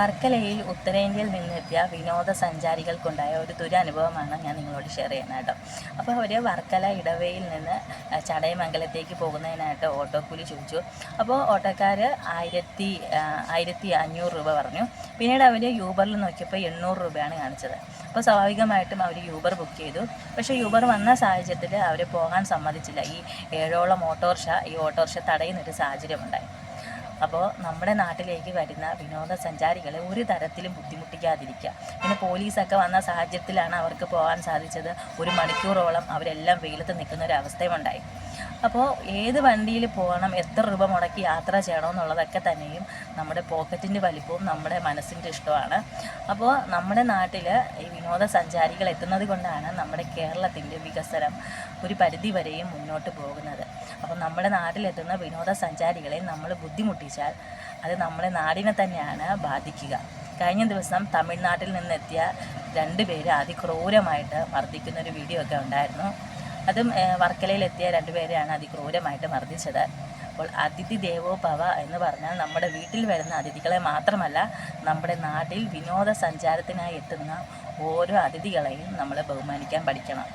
വർക്കലയിൽ ഉത്തരേന്ത്യയിൽ നിന്നെത്തിയ വിനോദസഞ്ചാരികൾക്കുണ്ടായ ഒരു ദുരനുഭവമാണ് ഞാൻ നിങ്ങളോട് ഷെയർ ചെയ്യുന്നത് കേട്ടോ. അപ്പോൾ അവർ വർക്കല ഇടവയിൽ നിന്ന് ചടയമംഗലത്തേക്ക് പോകുന്നതിനായിട്ട് ഓട്ടോക്കൂലി ചോദിച്ചു. അപ്പോൾ ഓട്ടോക്കാർ 1500 രൂപ പറഞ്ഞു. പിന്നീട് അവർ യൂബറിൽ നോക്കിയപ്പോൾ 800 രൂപയാണ് കാണിച്ചത്. അപ്പോൾ സ്വാഭാവികമായിട്ടും അവർ യൂബർ ബുക്ക് ചെയ്തു. പക്ഷേ യൂബർ വന്ന സാഹചര്യത്തിൽ അവർ പോകാൻ സമ്മതിച്ചില്ല. ഈ 7ഓളം ഓട്ടോറിക്ഷ തടയുന്നൊരു സാഹചര്യമുണ്ടായി. അപ്പോൾ നമ്മുടെ നാട്ടിലേക്ക് വരുന്ന വിനോദസഞ്ചാരികളെ ഒരു തരത്തിലും ബുദ്ധിമുട്ടിക്കാതിരിക്കുക. പിന്നെ പോലീസൊക്കെ വന്ന സാഹചര്യത്തിലാണ് അവർക്ക് പോകാൻ സാധിച്ചത്. 1 മണിക്കൂറോളം അവരെല്ലാം വെയിലത്ത് നിൽക്കുന്ന ഒരു അവസ്ഥയുമുണ്ടായി. അപ്പോൾ ഏത് വണ്ടിയിൽ പോകണം, എത്ര രൂപ മുടക്കി യാത്ര ചെയ്യണമെന്നുള്ളതൊക്കെ തന്നെയും നമ്മുടെ പോക്കറ്റിൻ്റെ വലിപ്പവും നമ്മുടെ മനസ്സിൻ്റെ ഇഷ്ടമാണ്. അപ്പോൾ നമ്മുടെ നാട്ടിൽ ഈ വിനോദസഞ്ചാരികൾ എത്തുന്നത് കൊണ്ടാണ് നമ്മുടെ കേരളത്തിൻ്റെ വികസനം ഒരു പരിധി വരെയും മുന്നോട്ട് പോകുന്നത്. അപ്പോൾ നമ്മുടെ നാട്ടിലെത്തുന്ന വിനോദസഞ്ചാരികളെ നമ്മൾ ബുദ്ധിമുട്ടിച്ചാൽ അത് നമ്മുടെ നാടിനെ തന്നെയാണ് ബാധിക്കുക. കഴിഞ്ഞ ദിവസം തമിഴ്നാട്ടിൽ നിന്നെത്തിയ 2 പേര് അതിക്രൂരമായിട്ട് മർദ്ദിക്കുന്നൊരു വീഡിയോ ഒക്കെ ഉണ്ടായിരുന്നു. അതും വർക്കലയിലെത്തിയ 2 പേരെയാണ് അതിക്രൂരമായിട്ട് മർദ്ദിച്ചത്. അപ്പോൾ അതിഥി ദേവോ ഭവ എന്ന് പറഞ്ഞാൽ നമ്മുടെ വീട്ടിൽ വരുന്ന അതിഥികളെ മാത്രമല്ല, നമ്മുടെ നാട്ടിൽ വിനോദസഞ്ചാരത്തിനായി എത്തുന്ന ഓരോ അതിഥികളെയും നമ്മൾ ബഹുമാനിക്കാൻ പഠിക്കണം.